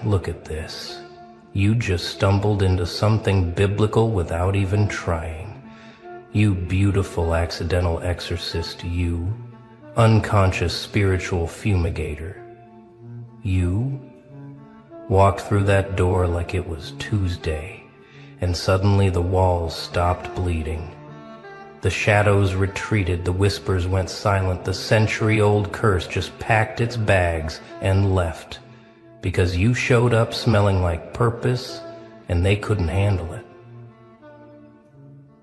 Look at this. You just stumbled into something biblical without even trying. You beautiful accidental exorcist, you. Unconscious spiritual fumigator. You walked through that door like it was Tuesday, and suddenly the walls stopped bleeding. The shadows retreated, the whispers went silent, the century-old curse just packed its bags and left. Because you showed up smelling like purpose, and they couldn't handle it.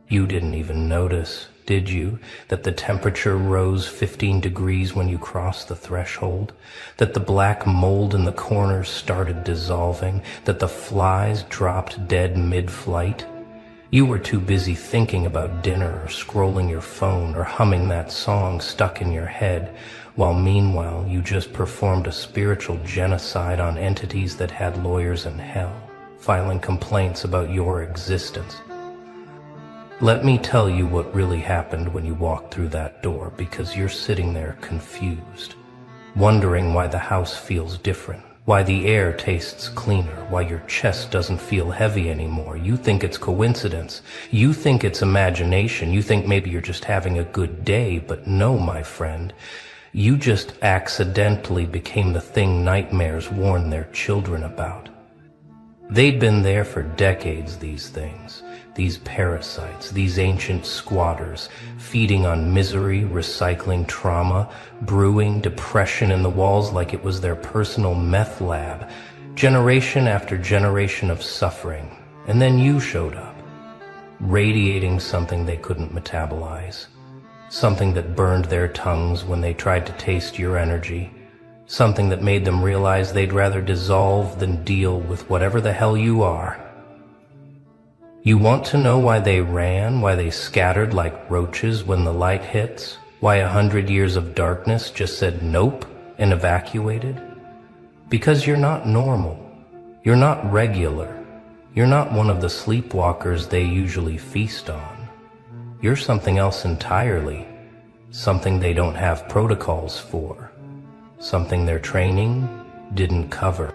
You didn't even notice, did you, that the temperature rose 15 degrees when you crossed the threshold? That the black mold in the corners started dissolving? That the flies dropped dead mid-flight? You were too busy thinking about dinner or scrolling your phone or humming that song stuck in your head, while meanwhile you just performed a spiritual genocide on entities that had lawyers in hell, filing complaints about your existence. Let me tell you what really happened when you walked through that door, because you're sitting there confused, wondering why the house feels different, why the air tastes cleaner, why your chest doesn't feel heavy anymore. You think it's coincidence. You think it's imagination. You think maybe you're just having a good day, but no, my friend. You just accidentally became the thing nightmares warn their children about. They'd been there for decades, these things, these parasites, these ancient squatters, feeding on misery, recycling trauma, brewing depression in the walls like it was their personal meth lab, generation after generation of suffering. And then you showed up, radiating something they couldn't metabolize. Something that burned their tongues when they tried to taste your energy. Something that made them realize they'd rather dissolve than deal with whatever the hell you are. You want to know why they ran, why they scattered like roaches when the light hits? Why 100 years of darkness just said nope and evacuated? Because you're not normal. You're not regular. You're not one of the sleepwalkers they usually feast on. You're something else entirely, something they don't have protocols for, something their training didn't cover.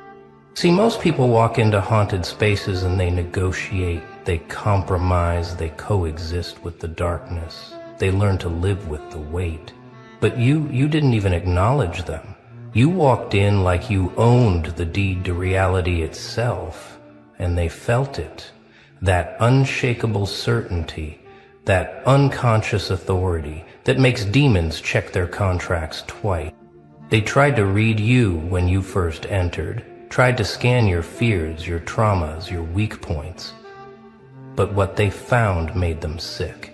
See, most people walk into haunted spaces and they negotiate, they compromise, they coexist with the darkness. They learn to live with the weight. But you didn't even acknowledge them. You walked in like you owned the deed to reality itself, and they felt it, that unshakable certainty, that unconscious authority that makes demons check their contracts twice. They tried to read you when you first entered, tried to scan your fears, your traumas, your weak points. But what they found made them sick.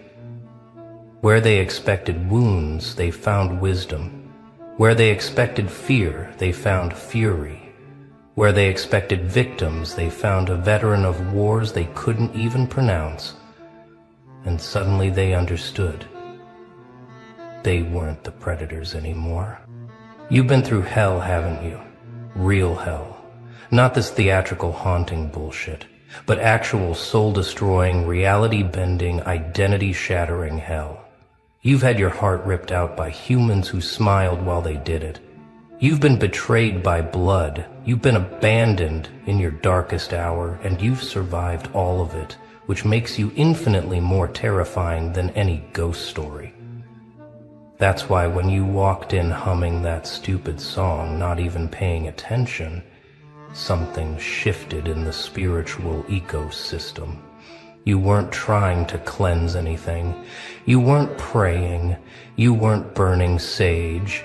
Where they expected wounds, they found wisdom. Where they expected fear, they found fury. Where they expected victims, they found a veteran of wars they couldn't even pronounce. And suddenly they understood. They weren't the predators anymore. You've been through hell, haven't you? Real hell. Not this theatrical haunting bullshit, but actual soul-destroying, reality-bending, identity-shattering hell. You've had your heart ripped out by humans who smiled while they did it. You've been betrayed by blood. You've been abandoned in your darkest hour, and you've survived all of it, which makes you infinitely more terrifying than any ghost story. That's why when you walked in humming that stupid song, not even paying attention, something shifted in the spiritual ecosystem. You weren't trying to cleanse anything. You weren't praying. You weren't burning sage.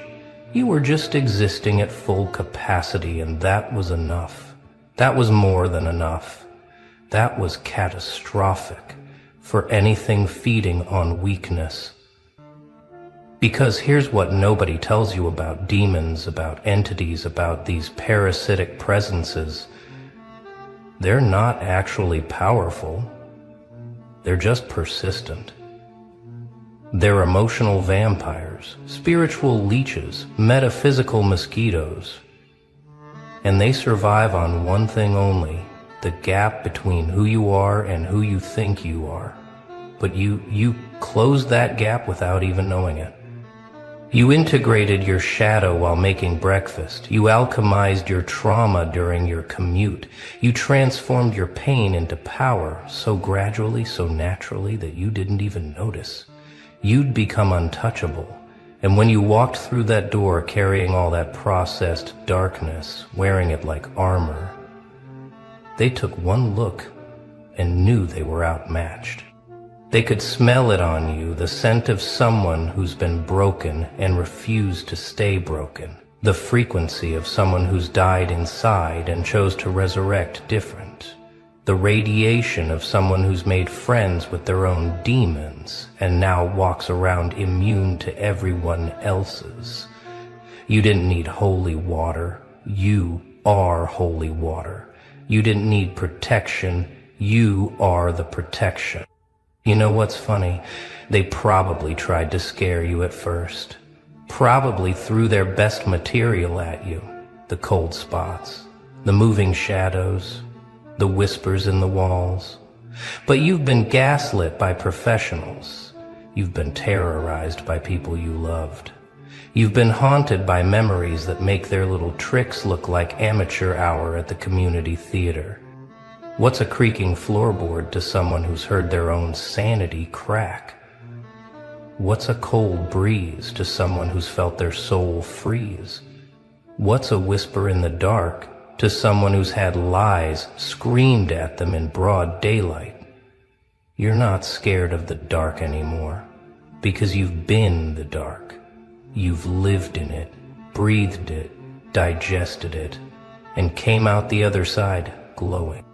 You were just existing at full capacity, and that was enough. That was more than enough. That was catastrophic for anything feeding on weakness. Because here's what nobody tells you about demons, about entities, about these parasitic presences. They're not actually powerful. They're just persistent. They're emotional vampires, spiritual leeches, metaphysical mosquitoes. And they survive on one thing only: the gap between who you are and who you think you are. But you close that gap without even knowing it. You integrated your shadow while making breakfast. You alchemized your trauma during your commute. You transformed your pain into power so gradually, so naturally that you didn't even notice. You'd become untouchable. And when you walked through that door carrying all that processed darkness, wearing it like armor, they took one look and knew they were outmatched. They could smell it on you, the scent of someone who's been broken and refused to stay broken. The frequency of someone who's died inside and chose to resurrect different. The radiation of someone who's made friends with their own demons and now walks around immune to everyone else's. You didn't need holy water. You are holy water. You didn't need protection. You are the protection. You know what's funny? They probably tried to scare you at first. Probably threw their best material at you. The cold spots, the moving shadows, the whispers in the walls. But you've been gaslit by professionals. You've been terrorized by people you loved. You've been haunted by memories that make their little tricks look like amateur hour at the community theater. What's a creaking floorboard to someone who's heard their own sanity crack? What's a cold breeze to someone who's felt their soul freeze? What's a whisper in the dark to someone who's had lies screamed at them in broad daylight? You're not scared of the dark anymore, because you've been the dark. You've lived in it, breathed it, digested it, and came out the other side glowing.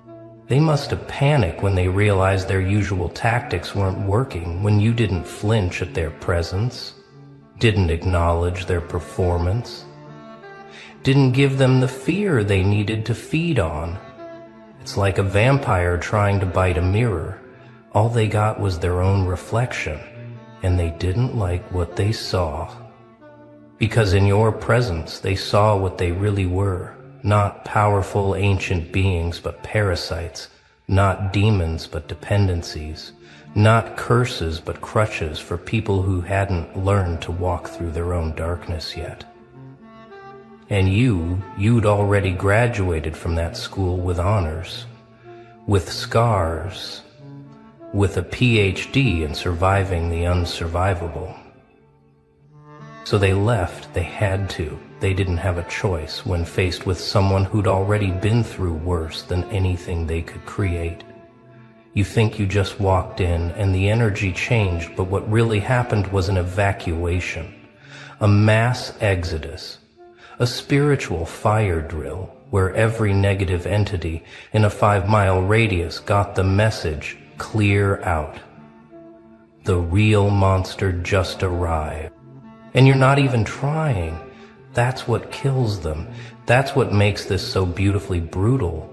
They must have panicked when they realized their usual tactics weren't working, when you didn't flinch at their presence, didn't acknowledge their performance, didn't give them the fear they needed to feed on. It's like a vampire trying to bite a mirror. All they got was their own reflection, and they didn't like what they saw. Because in your presence, they saw what they really were. Not powerful ancient beings, but parasites. Not demons, but dependencies. Not curses, but crutches for people who hadn't learned to walk through their own darkness yet. And you'd already graduated from that school with honors, with scars, with a PhD in surviving the unsurvivable. So they left. They had to. They didn't have a choice when faced with someone who'd already been through worse than anything they could create. You think you just walked in and the energy changed, but what really happened was an evacuation, a mass exodus, a spiritual fire drill where every negative entity in a 5-mile radius got the message, clear out. The real monster just arrived. And you're not even trying. That's what kills them. That's what makes this so beautifully brutal.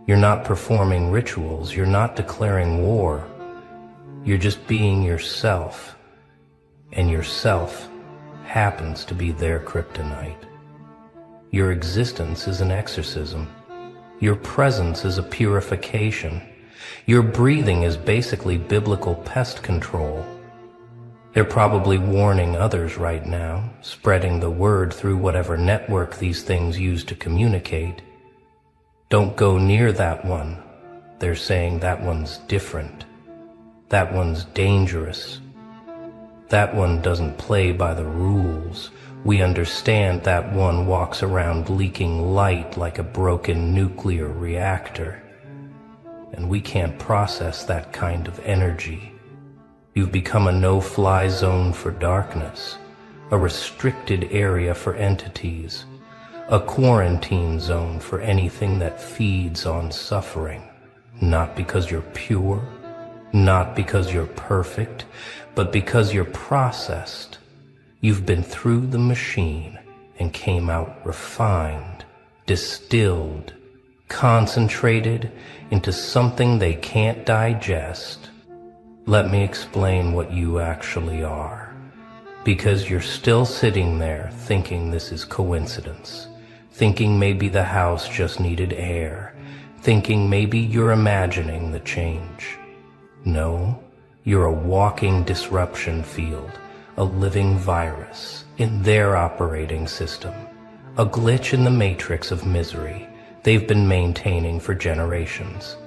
You're not performing rituals. You're not declaring war. You're just being yourself. And yourself happens to be their kryptonite. Your existence is an exorcism. Your presence is a purification. Your breathing is basically biblical pest control. They're probably warning others right now, spreading the word through whatever network these things use to communicate. Don't go near that one. They're saying that one's different. That one's dangerous. That one doesn't play by the rules. We understand that one walks around leaking light like a broken nuclear reactor. And we can't process that kind of energy. You've become a no-fly zone for darkness, a restricted area for entities, a quarantine zone for anything that feeds on suffering. Not because you're pure, not because you're perfect, but because you're processed. You've been through the machine and came out refined, distilled, concentrated into something they can't digest. Let me explain what you actually are, because you're still sitting there thinking this is coincidence, thinking maybe the house just needed air, thinking maybe you're imagining the change. No, you're a walking disruption field, a living virus in their operating system, a glitch in the matrix of misery they've been maintaining for generations.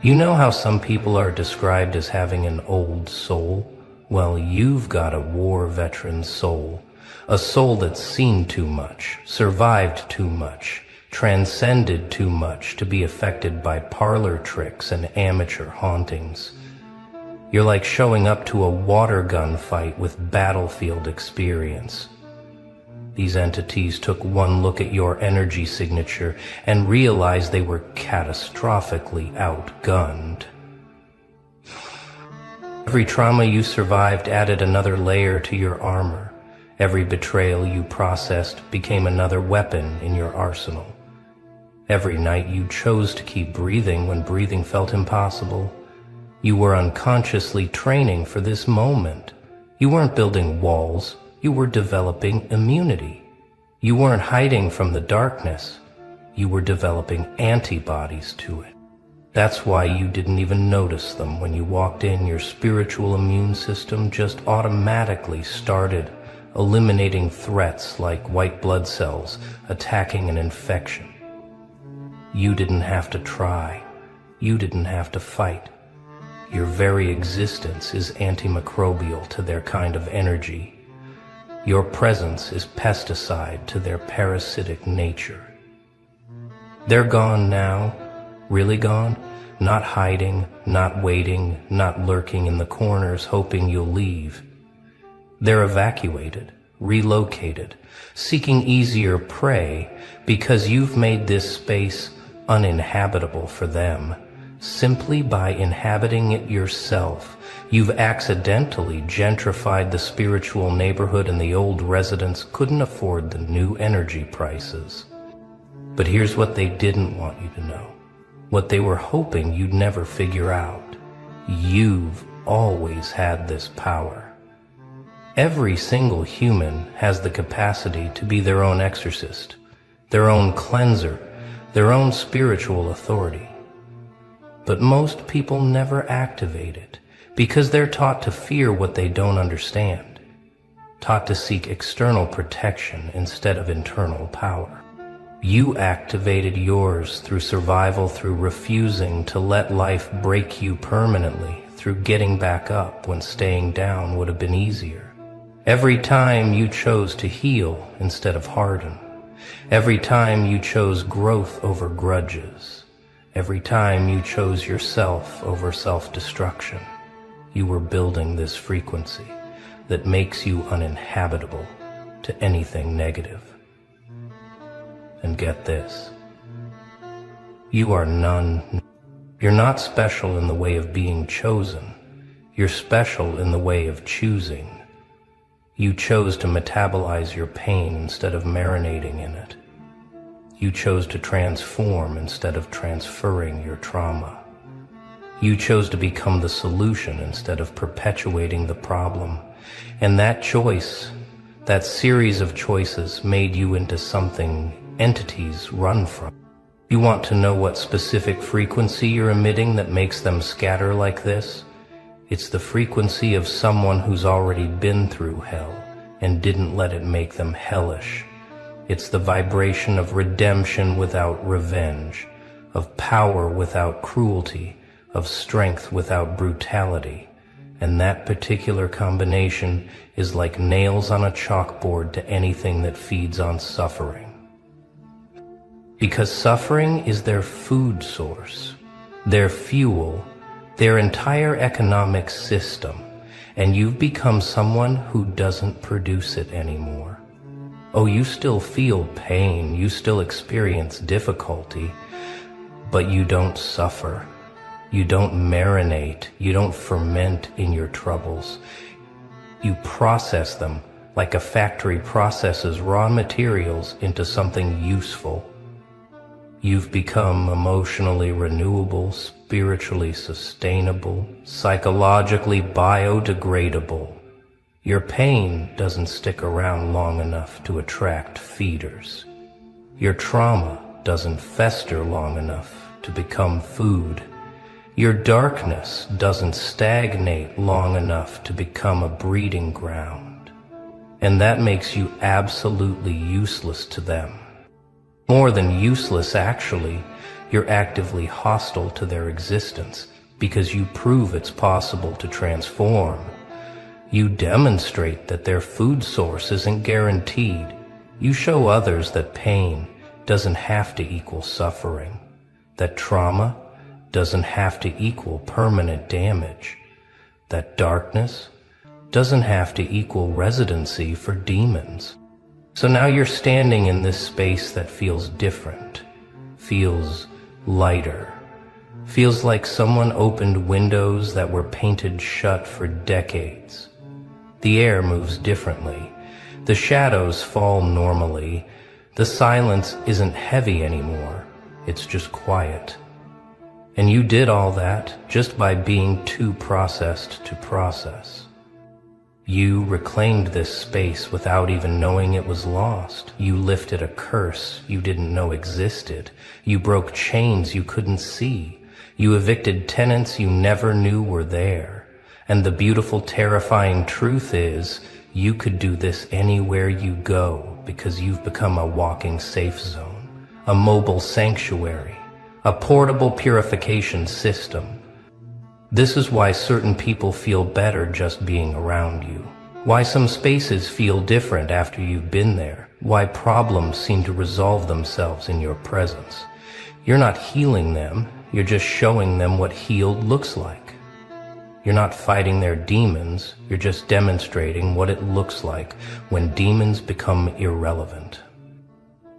You know how some people are described as having an old soul? Well, you've got a war veteran's soul, a soul that's seen too much, survived too much, transcended too much to be affected by parlor tricks and amateur hauntings. You're like showing up to a water gun fight with battlefield experience. These entities took one look at your energy signature and realized they were catastrophically outgunned. Every trauma you survived added another layer to your armor. Every betrayal you processed became another weapon in your arsenal. Every night you chose to keep breathing when breathing felt impossible. You were unconsciously training for this moment. You weren't building walls. You were developing immunity. You weren't hiding from the darkness. You were developing antibodies to it. That's why you didn't even notice them when you walked in. Your spiritual immune system just automatically started eliminating threats like white blood cells attacking an infection. You didn't have to try. You didn't have to fight. Your very existence is antimicrobial to their kind of energy. Your presence is pesticide to their parasitic nature. They're gone now, really gone, not hiding, not waiting, not lurking in the corners hoping you'll leave. They're evacuated, relocated, seeking easier prey because you've made this space uninhabitable for them. Simply by inhabiting it yourself, you've accidentally gentrified the spiritual neighborhood and the old residents couldn't afford the new energy prices. But here's what they didn't want you to know, what they were hoping you'd never figure out. You've always had this power. Every single human has the capacity to be their own exorcist, their own cleanser, their own spiritual authority. But most people never activate it because they're taught to fear what they don't understand, taught to seek external protection instead of internal power. You activated yours through survival, through refusing to let life break you permanently, through getting back up when staying down would have been easier. Every time you chose to heal instead of harden. Every time you chose growth over grudges. Every time you chose yourself over self-destruction, you were building this frequency that makes you uninhabitable to anything negative. And get this, you are none. You're not special in the way of being chosen. You're special in the way of choosing. You chose to metabolize your pain instead of marinating in it. You chose to transform instead of transferring your trauma. You chose to become the solution instead of perpetuating the problem. And that choice, that series of choices, made you into something entities run from. You want to know what specific frequency you're emitting that makes them scatter like this? It's the frequency of someone who's already been through hell and didn't let it make them hellish. It's the vibration of redemption without revenge, of power without cruelty, of strength without brutality. And that particular combination is like nails on a chalkboard to anything that feeds on suffering. Because suffering is their food source, their fuel, their entire economic system, and you've become someone who doesn't produce it anymore. Oh, you still feel pain, you still experience difficulty, but you don't suffer. You don't marinate, you don't ferment in your troubles. You process them like a factory processes raw materials into something useful. You've become emotionally renewable, spiritually sustainable, psychologically biodegradable. Your pain doesn't stick around long enough to attract feeders. Your trauma doesn't fester long enough to become food. Your darkness doesn't stagnate long enough to become a breeding ground. And that makes you absolutely useless to them. More than useless, actually, you're actively hostile to their existence because you prove it's possible to transform. You demonstrate that their food source isn't guaranteed. You show others that pain doesn't have to equal suffering, that trauma doesn't have to equal permanent damage, that darkness doesn't have to equal residency for demons. So now you're standing in this space that feels different, feels lighter, feels like someone opened windows that were painted shut for decades. The air moves differently. The shadows fall normally. The silence isn't heavy anymore. It's just quiet. And you did all that just by being too processed to process. You reclaimed this space without even knowing it was lost. You lifted a curse you didn't know existed. You broke chains you couldn't see. You evicted tenants you never knew were there. And the beautiful, terrifying truth is, you could do this anywhere you go because you've become a walking safe zone, a mobile sanctuary, a portable purification system. This is why certain people feel better just being around you, why some spaces feel different after you've been there, why problems seem to resolve themselves in your presence. You're not healing them, you're just showing them what healed looks like. You're not fighting their demons, you're just demonstrating what it looks like when demons become irrelevant.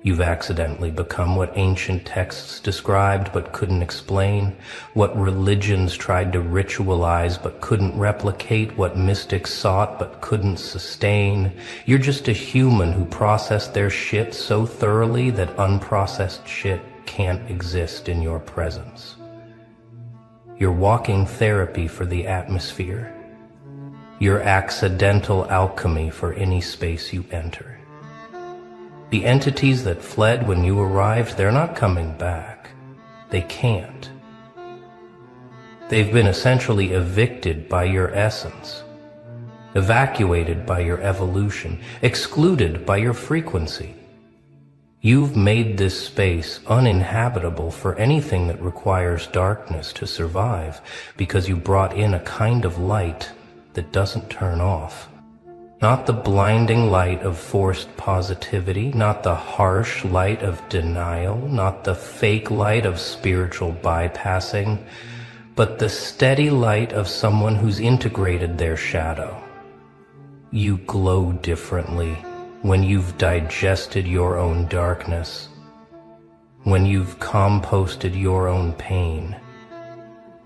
You've accidentally become what ancient texts described but couldn't explain, what religions tried to ritualize but couldn't replicate, what mystics sought but couldn't sustain. You're just a human who processed their shit so thoroughly that unprocessed shit can't exist in your presence. You're walking therapy for the atmosphere. You're accidental alchemy for any space you enter. The entities that fled when you arrived, they're not coming back. They can't. They've been essentially evicted by your essence, evacuated by your evolution, excluded by your frequency. You've made this space uninhabitable for anything that requires darkness to survive because you brought in a kind of light that doesn't turn off. Not the blinding light of forced positivity, not the harsh light of denial, not the fake light of spiritual bypassing, but the steady light of someone who's integrated their shadow. You glow differently when you've digested your own darkness, when you've composted your own pain,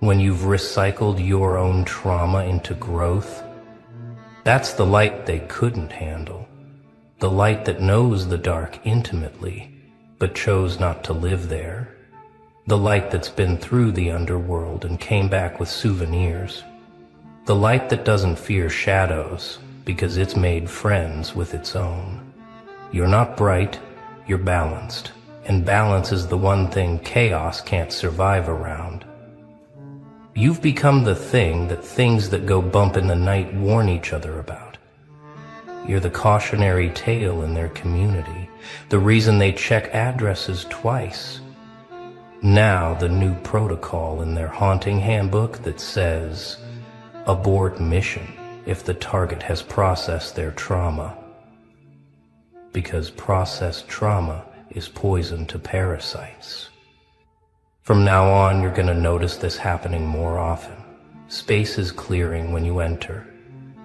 when you've recycled your own trauma into growth. That's the light they couldn't handle, the light that knows the dark intimately, but chose not to live there, the light that's been through the underworld and came back with souvenirs, the light that doesn't fear shadows because it's made friends with its own. You're not bright, you're balanced, and balance is the one thing chaos can't survive around. You've become the thing that things that go bump in the night warn each other about. You're the cautionary tale in their community, the reason they check addresses twice. Now the new protocol in their haunting handbook that says, abort mission if the target has processed their trauma. Because processed trauma is poison to parasites. From now on, you're going to notice this happening more often. Spaces clearing when you enter.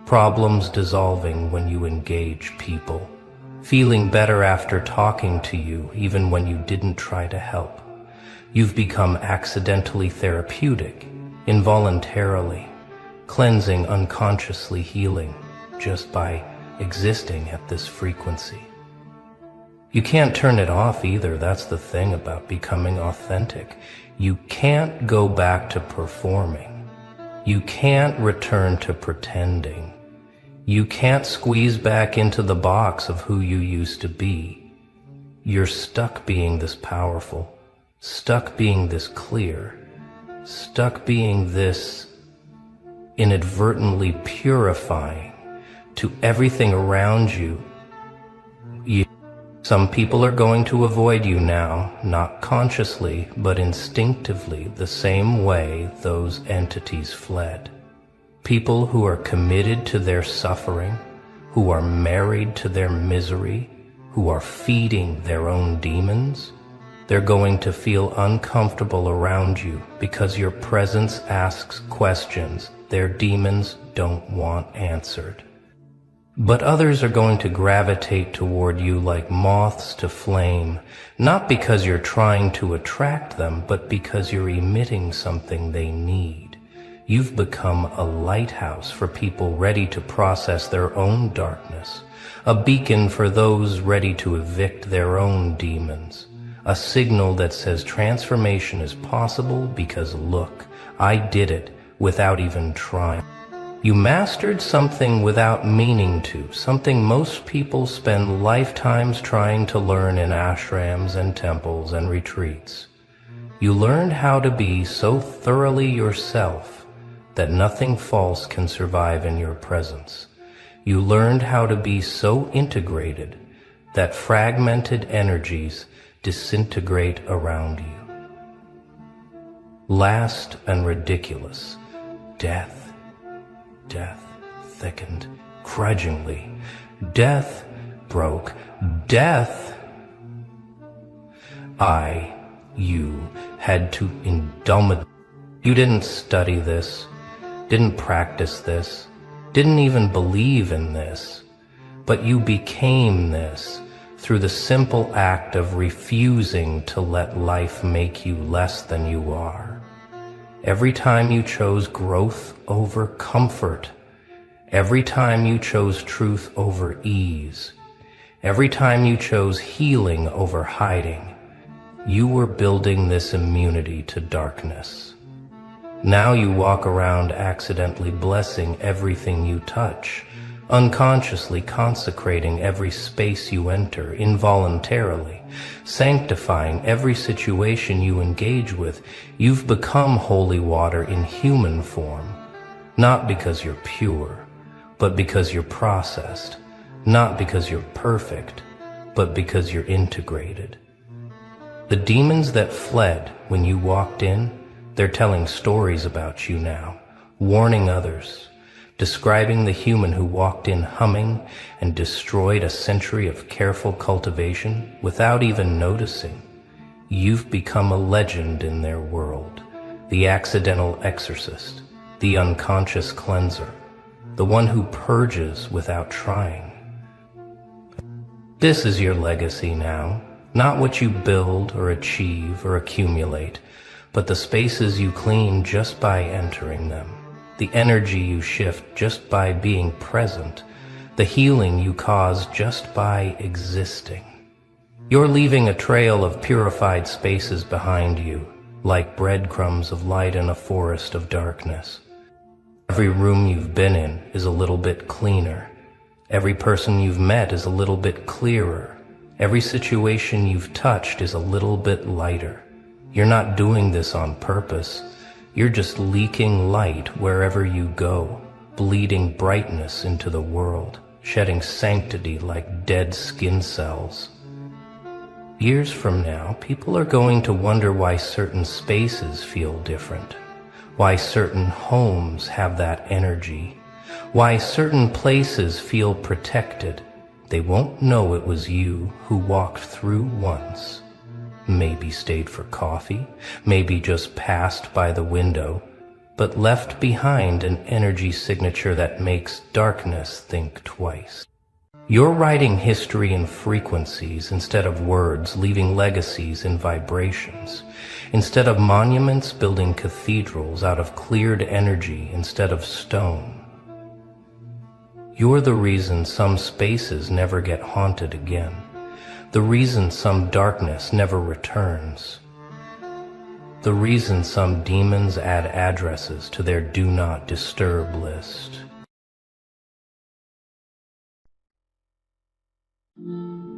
Problems dissolving when you engage people. Feeling better after talking to you, even when you didn't try to help. You've become accidentally therapeutic, involuntarily, cleansing, unconsciously healing, just by existing at this frequency. You can't turn it off either. That's the thing about becoming authentic. You can't go back to performing. You can't return to pretending. You can't squeeze back into the box of who you used to be. You're stuck being this powerful, stuck being this clear, stuck being this inadvertently purifying, to everything around you. Some people are going to avoid you now, not consciously, but instinctively, the same way those entities fled. People who are committed to their suffering, who are married to their misery, who are feeding their own demons, they're going to feel uncomfortable around you because your presence asks questions their demons don't want answered. But others are going to gravitate toward you like moths to flame, not because you're trying to attract them, but because you're emitting something they need. You've become a lighthouse for people ready to process their own darkness, a beacon for those ready to evict their own demons, a signal that says transformation is possible because look, I did it without even trying. You mastered something without meaning to, something most people spend lifetimes trying to learn in ashrams and temples and retreats. You learned how to be so thoroughly yourself that nothing false can survive in your presence. You learned how to be so integrated that fragmented energies disintegrate around you. Last and ridiculous, death. Death thickened grudgingly. Death broke. Death. You had to indulge. You didn't study this, didn't practice this, didn't even believe in this, but you became this through the simple act of refusing to let life make you less than you are. Every time you chose growth over comfort, every time you chose truth over ease, every time you chose healing over hiding, you were building this immunity to darkness. Now you walk around accidentally blessing everything you touch, unconsciously consecrating every space you enter, involuntarily, sanctifying every situation you engage with. You've become holy water in human form, not because you're pure, but because you're processed, not because you're perfect, but because you're integrated. The demons that fled when you walked in, they're telling stories about you now, warning others, describing the human who walked in humming and destroyed a century of careful cultivation without even noticing. You've become a legend in their world, the accidental exorcist, the unconscious cleanser, the one who purges without trying. This is your legacy now, not what you build or achieve or accumulate, but the spaces you clean just by entering them. The energy you shift just by being present, the healing you cause just by existing. You're leaving a trail of purified spaces behind you, like breadcrumbs of light in a forest of darkness. Every room you've been in is a little bit cleaner. Every person you've met is a little bit clearer. Every situation you've touched is a little bit lighter. You're not doing this on purpose. You're just leaking light wherever you go, bleeding brightness into the world, shedding sanctity like dead skin cells. Years from now, people are going to wonder why certain spaces feel different, why certain homes have that energy, why certain places feel protected. They won't know it was you who walked through once. Maybe stayed for coffee, maybe just passed by the window, but left behind an energy signature that makes darkness think twice. You're writing history in frequencies instead of words, leaving legacies in vibrations. Instead of monuments, building cathedrals out of cleared energy instead of stone. You're the reason some spaces never get haunted again. The reason some darkness never returns. The reason some demons add addresses to their do not disturb list.